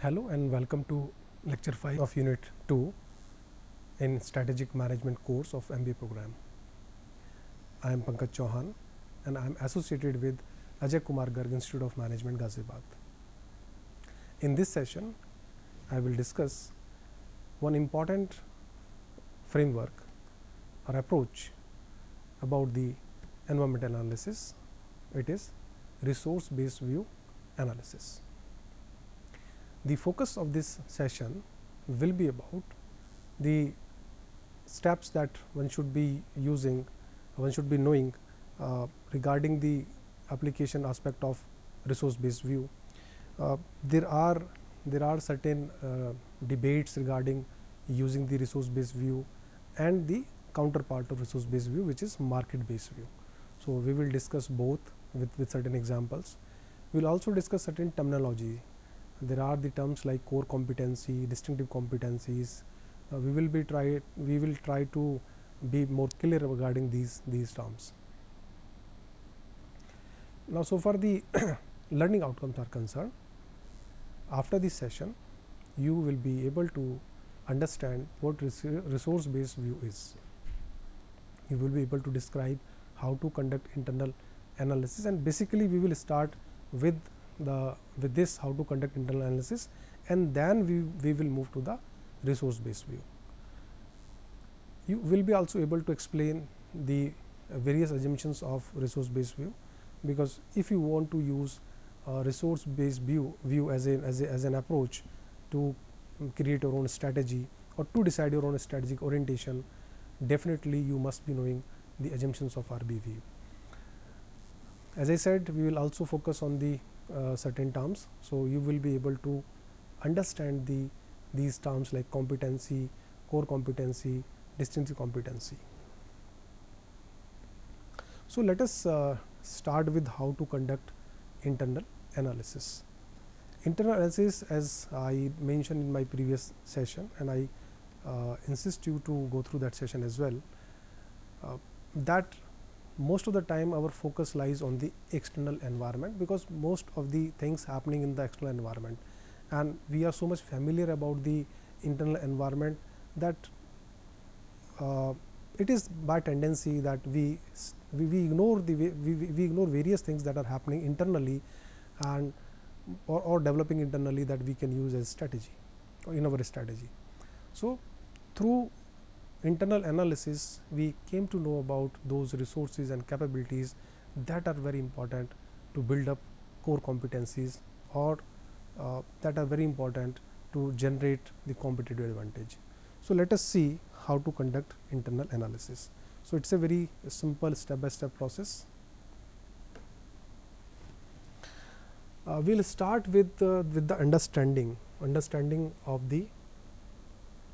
Hello and welcome to lecture 5 of unit 2 in strategic management course of MBA program. I am Pankaj Chauhan and I am associated with Ajay Kumar Garg Institute of Management, Ghaziabad. In this session, I will discuss one important framework or approach about the environmental analysis. It is resource-based view analysis. The focus of this session will be about the steps that one should be using, one should be knowing regarding the application aspect of resource-based view. There are certain debates regarding using the resource-based view and the counterpart of resource-based view, which is market-based view. So we will discuss both with certain examples. We will also discuss certain terminology. There are the terms like core competency, distinctive competencies. We will try to be more clear regarding these terms. Now, so far the learning outcomes are concerned, after this session, you will be able to understand what resource-based view is. You will be able to describe how to conduct internal analysis, and basically we will start with this how to conduct internal analysis, and then we will move to the resource based view. You will be also able to explain the various assumptions of resource based view, because if you want to use resource based view as an approach to create your own strategy or to decide your own strategic orientation, definitely you must be knowing the assumptions of RBV. As I said, we will also focus on the certain terms, so you will be able to understand these terms like competency, core competency, distinctive competency. So let us start with how to conduct internal analysis. Internal analysis, as I mentioned in my previous session, and I insist you to go through that session as well, that most of the time our focus lies on the external environment, because most of the things happening in the external environment, and we are so much familiar about the internal environment that it is by tendency that we ignore we ignore various things that are happening internally and or developing internally that we can use as strategy or in our strategy. So through internal analysis, we came to know about those resources and capabilities that are very important to build up core competencies, or that are very important to generate the competitive advantage. So let us see how to conduct internal analysis. So it's a very simple step-by-step process. We'll start with the understanding of the.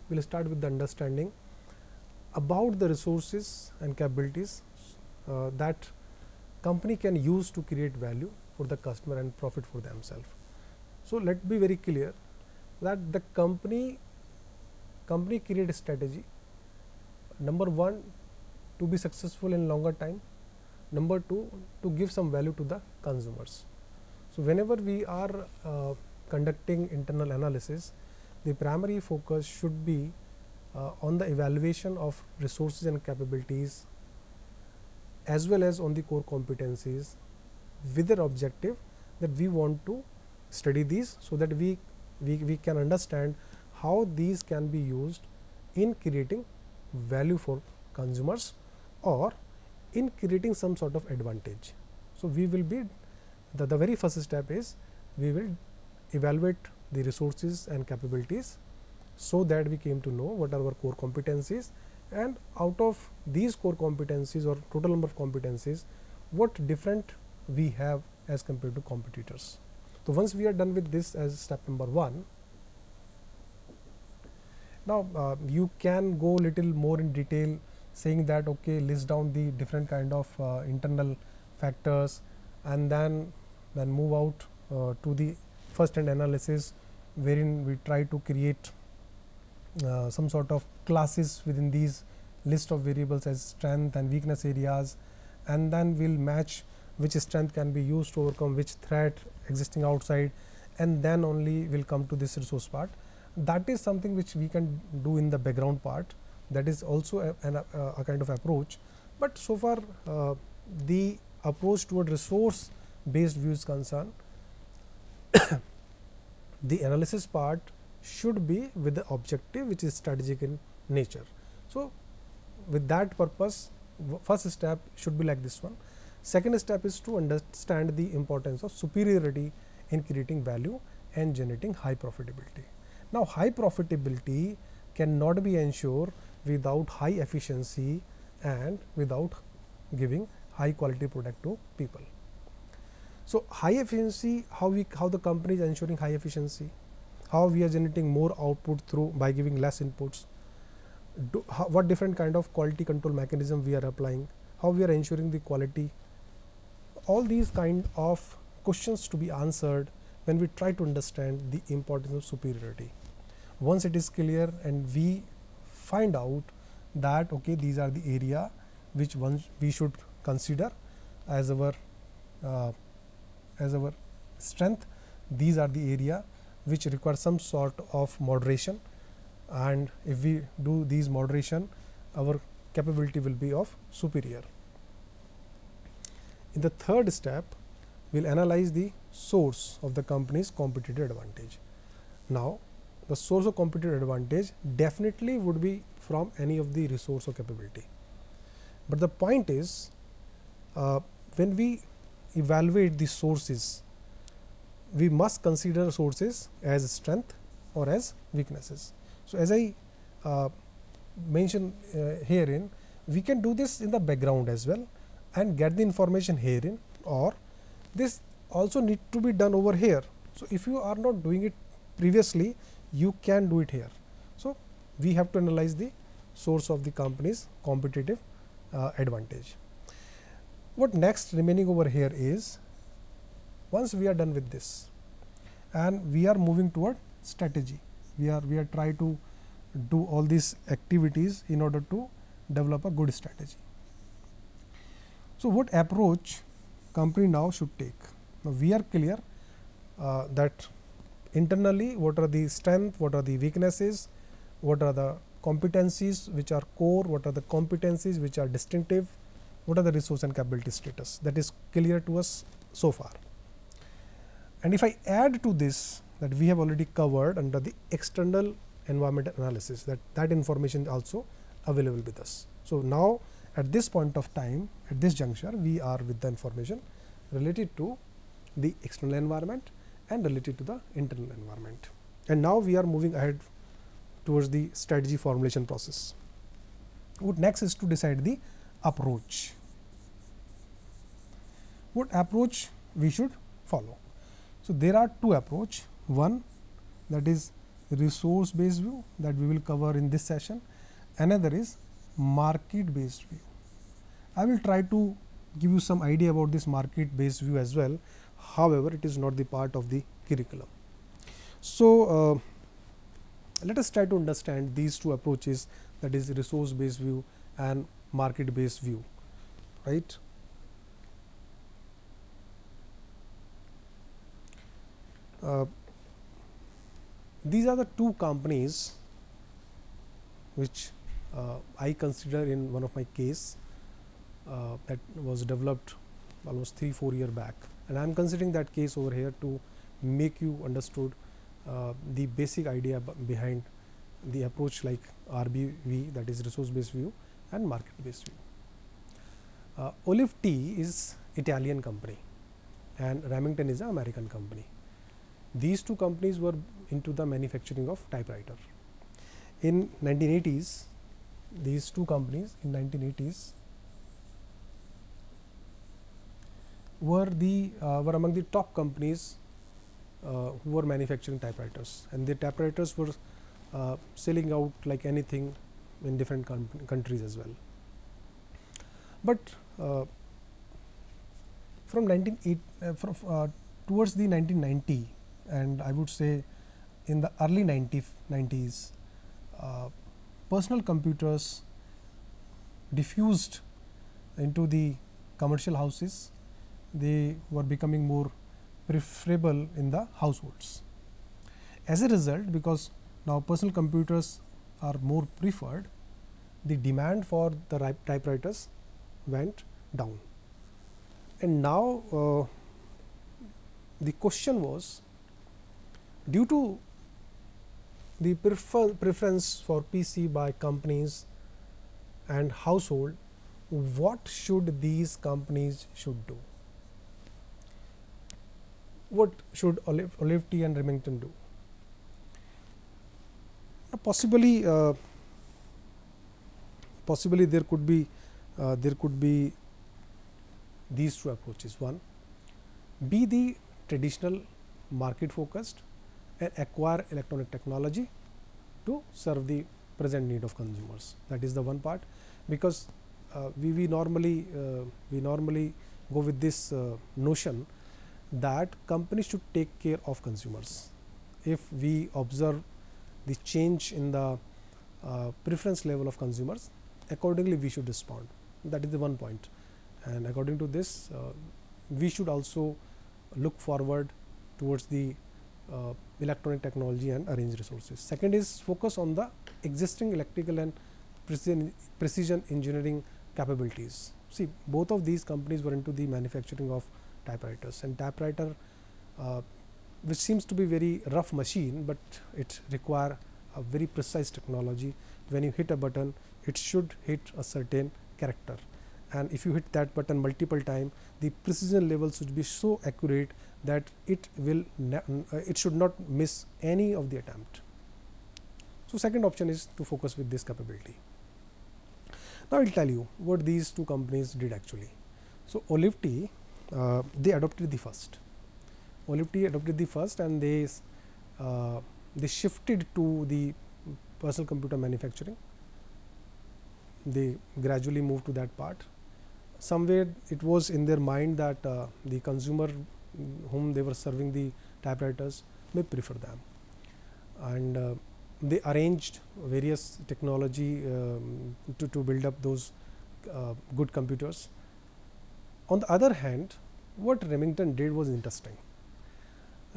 We'll start with the understanding about the resources and capabilities that company can use to create value for the customer and profit for themselves. So let's be very clear that the company create a strategy. Number one, to be successful in longer time. Number two, to give some value to the consumers. So whenever we are conducting internal analysis, the primary focus should be on the evaluation of resources and capabilities, as well as on the core competencies, with the objective that we want to study these so that we can understand how these can be used in creating value for consumers or in creating some sort of advantage. So we will be the very first step is we will evaluate the resources and capabilities, so that we came to know what are our core competencies, and out of these core competencies or total number of competencies, what different we have as compared to competitors. So once we are done with this as step number one, now you can go little more in detail, saying that okay, list down the different kind of internal factors, and then move out to the first hand analysis, wherein we try to create some sort of classes within these list of variables as strength and weakness areas, and then we'll match which strength can be used to overcome which threat existing outside, and then only will come to this resource part. That is something which we can do in the background part. That is also a kind of approach, but so far the approach toward resource based view is concerned, the analysis part should be with the objective which is strategic in nature. So, with that purpose, first step should be like this one. Second step is to understand the importance of superiority in creating value and generating high profitability. Now, high profitability cannot be ensured without high efficiency and without giving high quality product to people. So, high efficiency, how the company is ensuring high efficiency, how we are generating more output through by giving less inputs, what different kind of quality control mechanism we are applying, how we are ensuring the quality. All these kind of questions to be answered when we try to understand the importance of superiority. Once it is clear and we find out that okay, these are the area which we should consider as our strength, these are the area which require some sort of moderation, and if we do these moderation, our capability will be of superior. In the third step, we will analyze the source of the company's competitive advantage. Now, the source of competitive advantage definitely would be from any of the resource or capability. But the point is, when we evaluate the sources, we must consider sources as strength or as weaknesses. So, as I mentioned herein, we can do this in the background as well and get the information herein, or this also need to be done over here. So, if you are not doing it previously, you can do it here. So, we have to analyze the source of the company's competitive advantage. What next remaining over here is, once we are done with this and we are moving toward strategy, we are trying to do all these activities in order to develop a good strategy. So, what approach company now should take? Now, we are clear that internally what are the strength, what are the weaknesses, what are the competencies which are core, what are the competencies which are distinctive, what are the resource and capability status, that is clear to us so far. And if I add to this that we have already covered under the external environment analysis, that information is also available with us. So, now at this point of time, at this juncture, we are with the information related to the external environment and related to the internal environment. And now we are moving ahead towards the strategy formulation process. What next is to decide the approach. What approach we should follow? So, there are two approach. One, that is resource based view, that we will cover in this session. Another is market based view. I will try to give you some idea about this market based view as well. However, it is not the part of the curriculum. So, let us try to understand these two approaches, that is resource based view and market based view, right. These are the two companies which I consider in one of my case that was developed almost 3-4 years back, and I am considering that case over here to make you understood the basic idea behind the approach like RBV, that is resource based view, and market based view. Olive Tea is Italian company and Remington is an American company. These two companies were into the manufacturing of typewriter. In 1980s, these two companies in 1980s were among the top companies who were manufacturing typewriters, and the typewriters were selling out like anything in different countries as well. But from towards the 1990, and I would say in the early 90s, personal computers diffused into the commercial houses. They were becoming more preferable in the households. As a result, because now personal computers are more preferred, the demand for the typewriters went down. And now the question was, due to the preference for PC by companies and household, what should these companies should do? What should Olive Tea and Remington do? Possibly there could be these two approaches. One, be the traditional market focused and acquire electronic technology to serve the present need of consumers. That is the one part, because we normally go with this notion that companies should take care of consumers. If we observe the change in the preference level of consumers, accordingly we should respond. That is the one point, and according to this we should also look forward towards the electronic technology and arrange resources. Second is focus on the existing electrical and precision engineering capabilities. See, both of these companies were into the manufacturing of typewriters, and typewriter which seems to be very rough machine, but it require a very precise technology. When you hit a button, it should hit a certain character, and if you hit that button multiple times, the precision level should be so accurate that it will it should not miss any of the attempt. So second option is to focus with this capability. Now I will tell you what these two companies did actually. So Olive Tea, they adopted the first. Olive Tea adopted the first, and they shifted to the personal computer manufacturing. They gradually moved to that part. Somewhere it was in their mind that the consumer whom they were serving the typewriters may prefer them, and they arranged various technology to build up those good computers. On the other hand, what Remington did was interesting.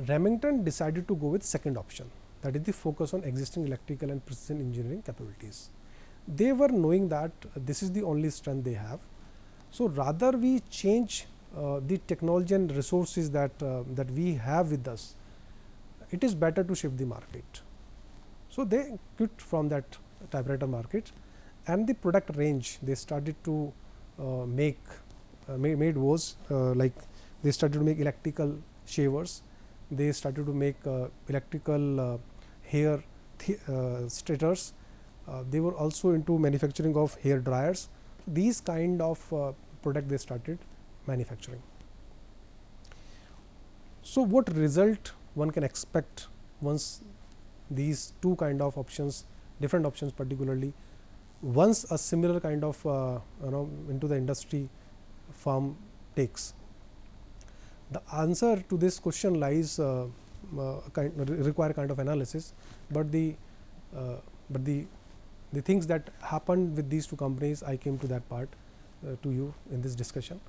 Remington decided to go with second option, that is the focus on existing electrical and precision engineering capabilities. They were knowing that this is the only strength they have. So rather we change the technology and resources that we have with us, it is better to shift the market. So they quit from that typewriter market, and the product range they started to made was like they started to make electrical shavers, they started to make electrical hair straighters, they were also into manufacturing of hair dryers. These kind of product they started manufacturing. So what result one can expect once these two kind of options, different options particularly, once a similar kind of into the industry firm takes? The answer to this question lies require kind of analysis, but the things that happened with these two companies, I came to that part to you in this discussion.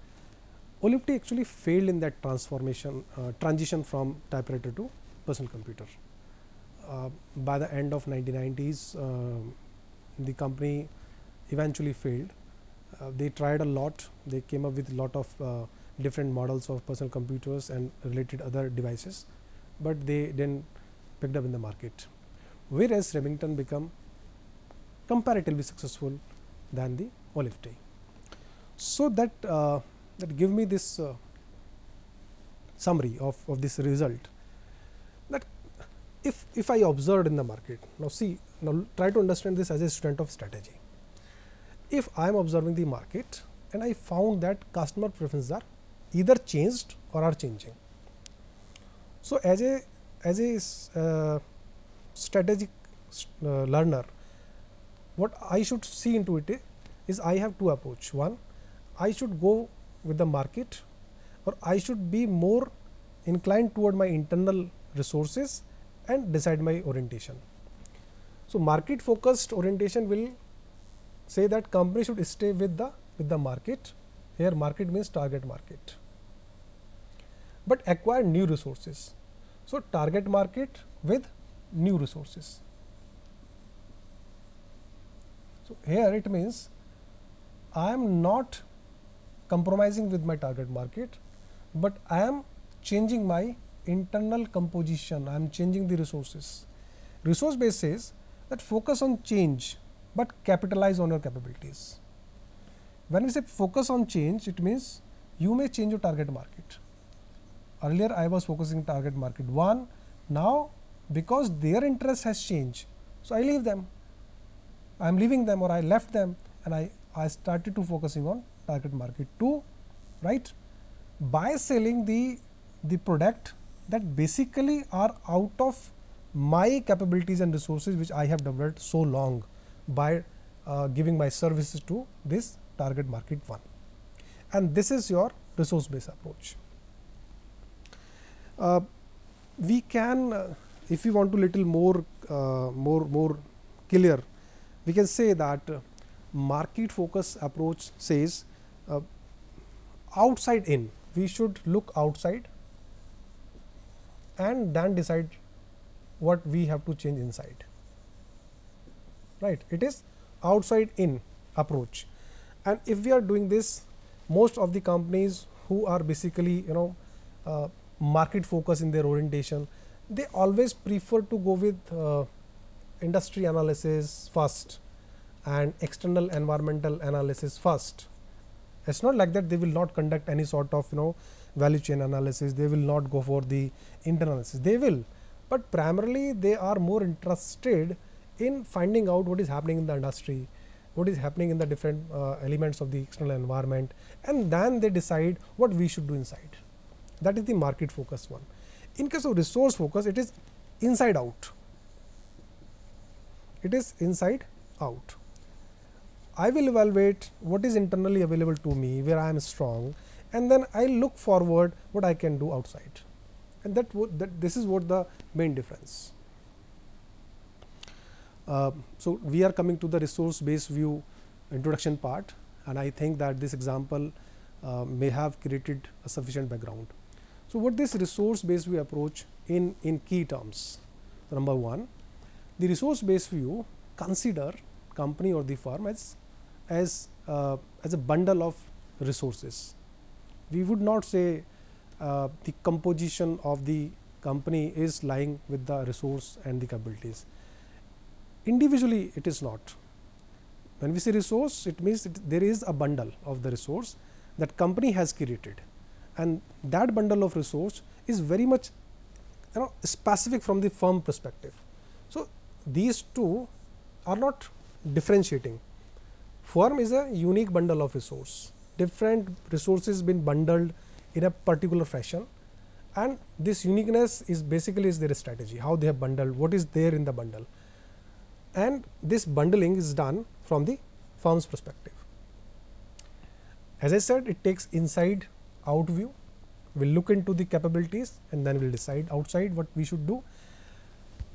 Olive Tea actually failed in that transition from typewriter to personal computer. By the end of 1990s, the company eventually failed. They tried a lot. They came up with a lot of different models of personal computers and related other devices, but they then picked up in the market. Whereas Remington became comparatively successful than the Olive Tea. So that give me this summary of this result, that if I observed in the market, now try to understand this as a student of strategy. If I am observing the market and I found that customer preferences are either changed or are changing, so as a strategic learner, what I should see into it is I have two approach. One, I should go with the market, or I should be more inclined toward my internal resources and decide my orientation. So market focused orientation will say that company should stay with the market. Here market means target market. but acquire new resources. So, target market with new resources. So, here it means I am not compromising with my target market, but I am changing my internal composition, I am changing the resources. Resource base says that focus on change, but capitalize on your capabilities. When we say focus on change, it means you may change your target market. Earlier I was focusing target market 1, now because their interest has changed, so I leave them. I am leaving them, or I left them, and I started to focusing on target market 2, right, by selling the product that basically are out of my capabilities and resources which I have developed so long by giving my services to this target market 1, and this is your resource based approach. We can if we want to little more clear, we can say that market focus approach says outside in, we should look outside and then decide what we have to change inside, right. It is outside in approach, and if we are doing this, most of the companies who are basically market focus in their orientation, they always prefer to go with industry analysis first and external environmental analysis first. It's not like that they will not conduct any sort of value chain analysis, they will not go for the internal analysis, they will, but primarily they are more interested in finding out what is happening in the industry, what is happening in the different elements of the external environment, and then they decide what we should do inside. That is the market focus one. In case of resource focus, it is inside out. It is inside out. I will evaluate what is internally available to me, where I am strong, and then I look forward what I can do outside, and that this is what the main difference. So, we are coming to the resource based view introduction part, and I think that this example may have created a sufficient background. So, what this resource based view approach in key terms? So, number 1, the resource based view consider company or the firm as a bundle of resources. We would not say the composition of the company is lying with the resource and the capabilities. Individually it is not. When we say resource, it means there is a bundle of the resource that company has created, and that bundle of resource is very much specific from the firm perspective. So, these two are not differentiating. Firm is a unique bundle of resource, different resources been bundled in a particular fashion, and this uniqueness is basically is their strategy, how they have bundled, what is there in the bundle, and this bundling is done from the firm's perspective. As I said, it takes inside out view. We will look into the capabilities and then we will decide outside what we should do.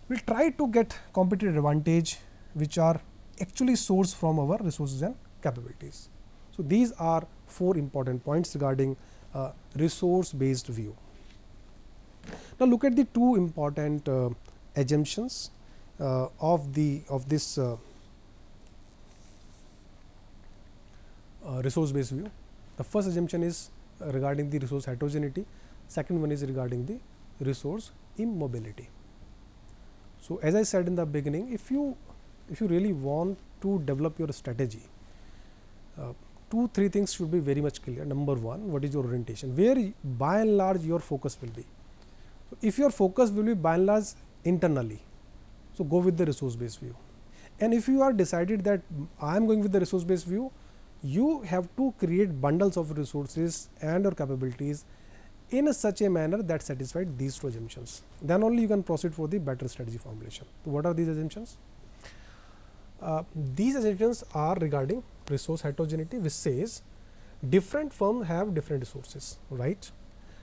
We will try to get competitive advantage which are actually sourced from our resources and capabilities. So, these are 4 important points regarding resource based view. Now, look at the 2 important assumptions of this resource based view. The first assumption is regarding the resource heterogeneity, second one is regarding the resource immobility. So, as I said in the beginning, if you really want to develop your strategy, 2-3 things should be very much clear. Number 1, what is your orientation, where by and large your focus will be. So, if your focus will be by and large internally, so go with the resource based view, and if you are decided that I am going with the resource based view, you have to create bundles of resources and or capabilities in such a manner that satisfies these 2 assumptions. Then only you can proceed for the better strategy formulation. So, what are these assumptions? These assumptions are regarding resource heterogeneity, which says different firms have different resources, right.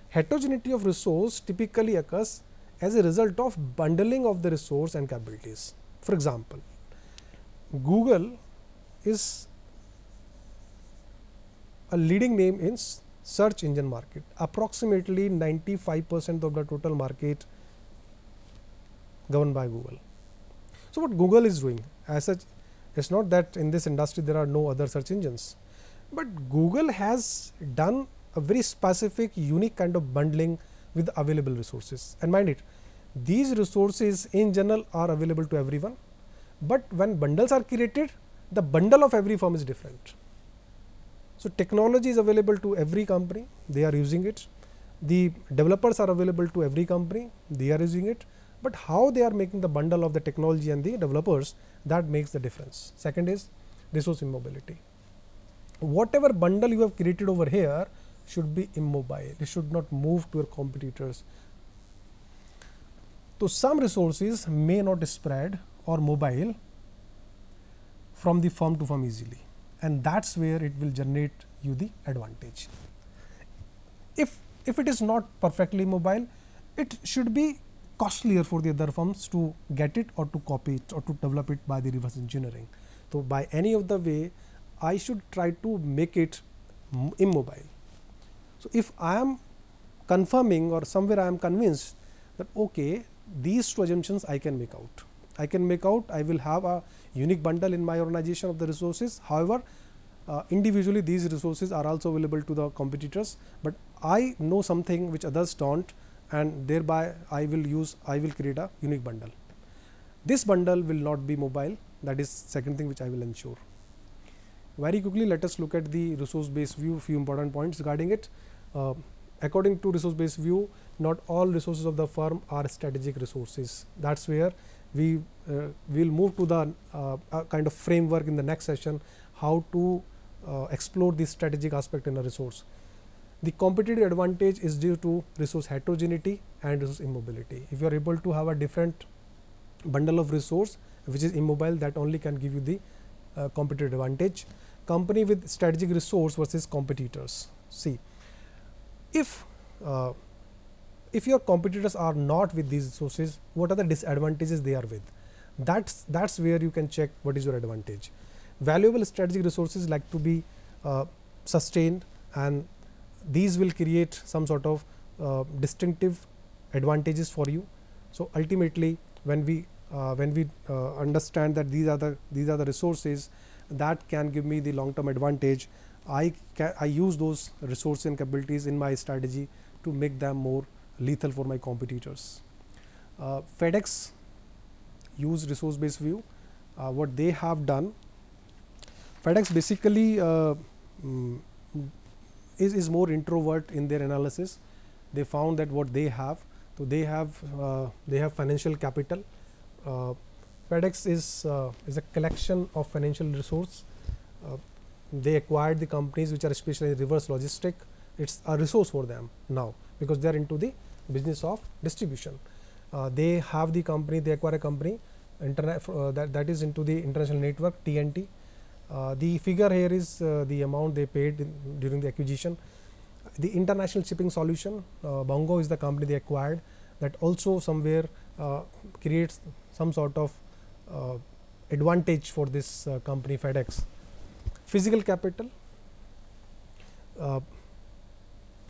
Heterogeneity of resource typically occurs as a result of bundling of the resource and capabilities. For example, Google is a leading name in search engine market. Approximately 95% of the total market governed by Google. So what Google is doing as such, it's not that in this industry there are no other search engines, but Google has done a very specific unique kind of bundling with available resources. And mind it, these resources in general are available to everyone, but when bundles are created, the bundle of every firm is different. So technology is available to every company, they are using it. The developers are available to every company, they are using it. But how they are making the bundle of the technology and the developers, that makes the difference. Second is resource immobility. Whatever bundle you have created over here should be immobile. It should not move to your competitors. So some resources may not spread or mobile from the firm to firm easily, and that's where it will generate you the advantage. If it is not perfectly mobile, it should be costlier for the other firms to get it or to copy it or to develop it by the reverse engineering. So by any of the way, I should try to make it immobile. So if I am confirming or somewhere I am convinced that okay, these two assumptions I can make out. I will have a unique bundle in my organization of the resources. However, individually these resources are also available to the competitors, but I know something which others don't, and thereby I will create a unique bundle. This bundle will not be mobile. That is second thing which I will ensure. Very quickly, let us look at the resource based view, few important points regarding it. According to resource based view, not all resources of the firm are strategic resources. That's where we will move to the kind of framework in the next session, how to explore the strategic aspect in a resource. The competitive advantage is due to resource heterogeneity and resource immobility. If you are able to have a different bundle of resource which is immobile, that only can give you the competitive advantage. Company with strategic resource versus competitors. See, if your competitors are not with these resources, what are the disadvantages they are with? That's where you can check what is your advantage. Valuable strategic resources like to be sustained, and these will create some sort of distinctive advantages for you. So ultimately, when we understand that these are the resources that can give me the long term advantage, I use those resources and capabilities in my strategy to make them more lethal for my competitors. FedEx use resource based view. What they have done, FedEx basically is more introvert in their analysis. They found that what they have, so they have financial capital. FedEx is a collection of financial resource. They acquired the companies which are especially reverse logistic. It's a resource for them now because they are into the business of distribution. They have the company, they acquire a company that is into the international network TNT. The figure here is the amount they paid during the acquisition. The international shipping solution, Bongo is the company they acquired, that also somewhere creates some sort of advantage for this company FedEx. Physical capital,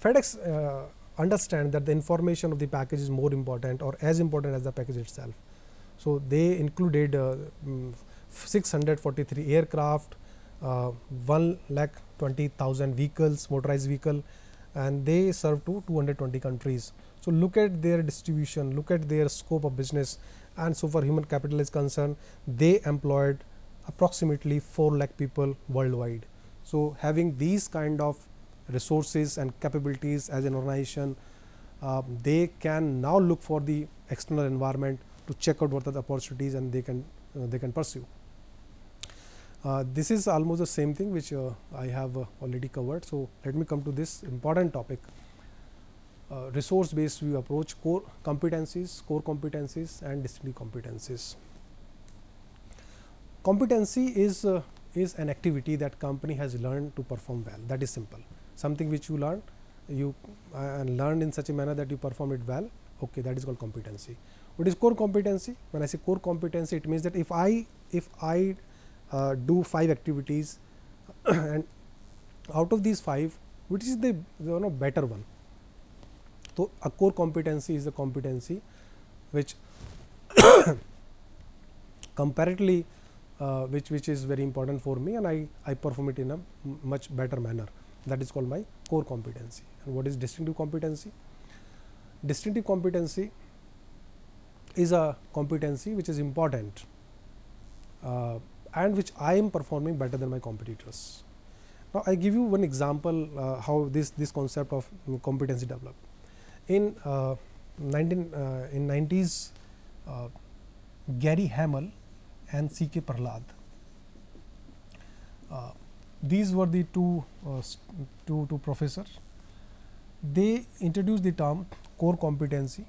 FedEx understand that the information of the package is more important or as important as the package itself. So they included 643 aircraft, 1,20,000 vehicles, motorized vehicle, and they serve to 220 countries. So look at their distribution, look at their scope of business, and so far human capital is concerned, they employed approximately 4 lakh people worldwide. So having these kind of resources and capabilities as an organization, they can now look for the external environment to check out what are the opportunities, and they can pursue. This is almost the same thing which I have already covered. So let me come to this important topic, resource based view approach, core competencies and distinctive competencies. Competency is an activity that company has learned to perform well. That is simple. Something which you learn, and learned in such a manner that you perform it well. Okay, that is called competency. What is core competency? When I say core competency, it means that if I do 5 activities and out of these 5, which is the better one. So a core competency is a competency which comparatively which is very important for me, and I perform it in a much better manner. That is called my core competency. And what is distinctive competency? Distinctive competency is a competency which is important and which I am performing better than my competitors. Now I give you one example how this concept of competency developed. In 90s, Gary Hamel and C.K. Prahlad, these were the two professors. They introduced the term core competency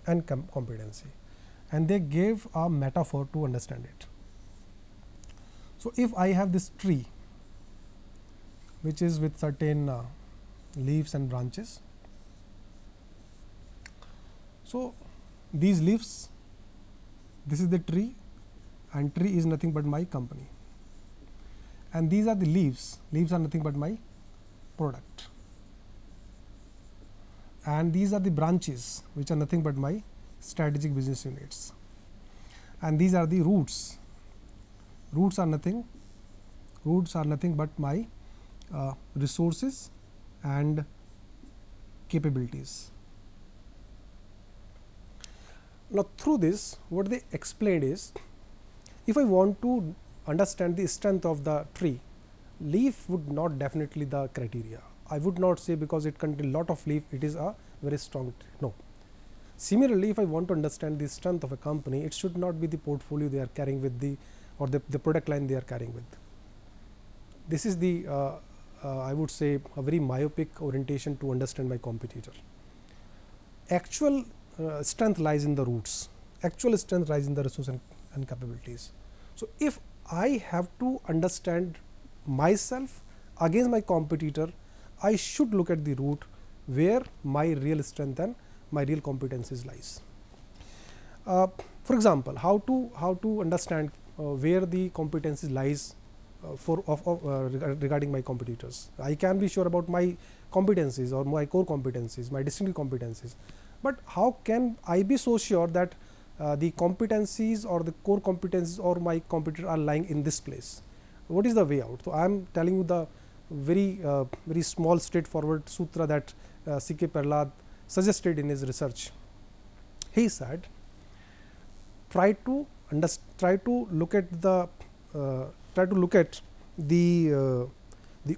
and competency, and they gave a metaphor to understand it. So if I have this tree which is with certain leaves and branches, so these leaves, this is the tree, and tree is nothing but my company, and these are the leaves are nothing but my product, and these are the branches which are nothing but my strategic business units, and these are the roots are nothing but my resources and capabilities. Now through this, what they explained is, if I want to understand the strength of the tree, leaf would not definitely the criteria. I would not say because it contains lot of leaf it is a very strong tree. No. Similarly, if I want to understand the strength of a company, it should not be the portfolio they are carrying with the product line they are carrying with. This is the I would say a very myopic orientation to understand my competitor. Actual strength lies in the roots. Actual strength lies in the resources and capabilities. So if I have to understand myself against my competitor, I should look at the root where my real strength and my real competencies lies. For example, how to understand where the competencies lies regarding my competitors. I can be sure about my competencies or my core competencies, my distinctive competencies, but how can I be so sure that the competencies or the core competencies or my competitor are lying in this place? What is the way out? So I am telling you the very small straightforward sutra that C.K. Prahlad suggested in his research. He said, try to look at the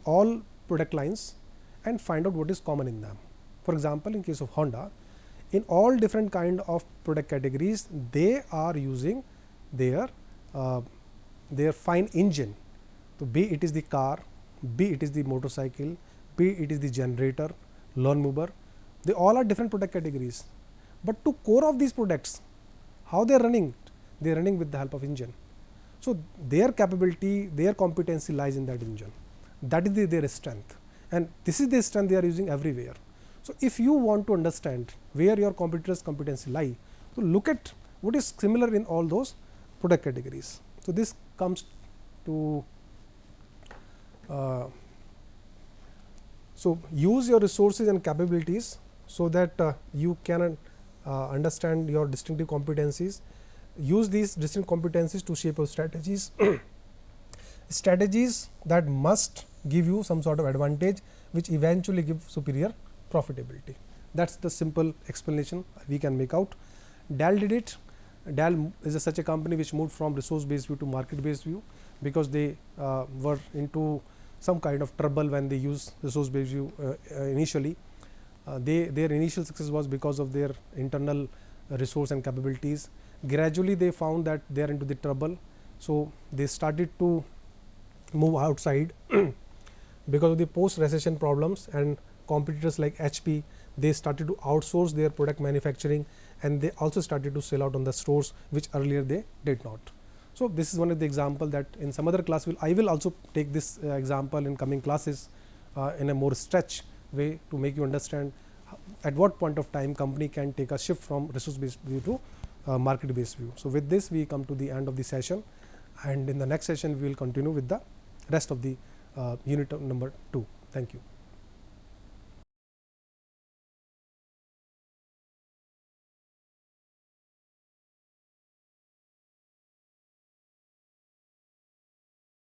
all product lines and find out what is common in them. For example, in case of Honda, in all different kind of product categories, they are using their fine engine. So be it is the car, be it is the motorcycle, be it is the generator, lawn mower, they all are different product categories. But to core of these products, how they are running? They are running with the help of engine. So their capability, their competency lies in that engine. That is their strength, and this is the strength they are using everywhere. So if you want to understand where your competitor's competency lie, so look at what is similar in all those product categories. So this comes to so use your resources and capabilities so that you can understand your distinctive competencies. Use these distinct competencies to shape your strategies, strategies that must give you some sort of advantage, which eventually give superior profitability. That's the simple explanation we can make out. Dell did it. Dell is such a company which moved from resource based view to market based view because they were into some kind of trouble when they used resource based view initially. Their initial success was because of their internal resource and capabilities. Gradually they found that they are into the trouble, so they started to move outside because of the post recession problems, and competitors like HP, they started to outsource their product manufacturing, and they also started to sell out on the stores which earlier they did not. So this is one of the example that in some other class I will also take this example in coming classes in a more stretch way to make you understand at what point of time company can take a shift from resource based view to market based view. So with this we come to the end of the session, and in the next session we will continue with the rest of the unit number 2. Thank you.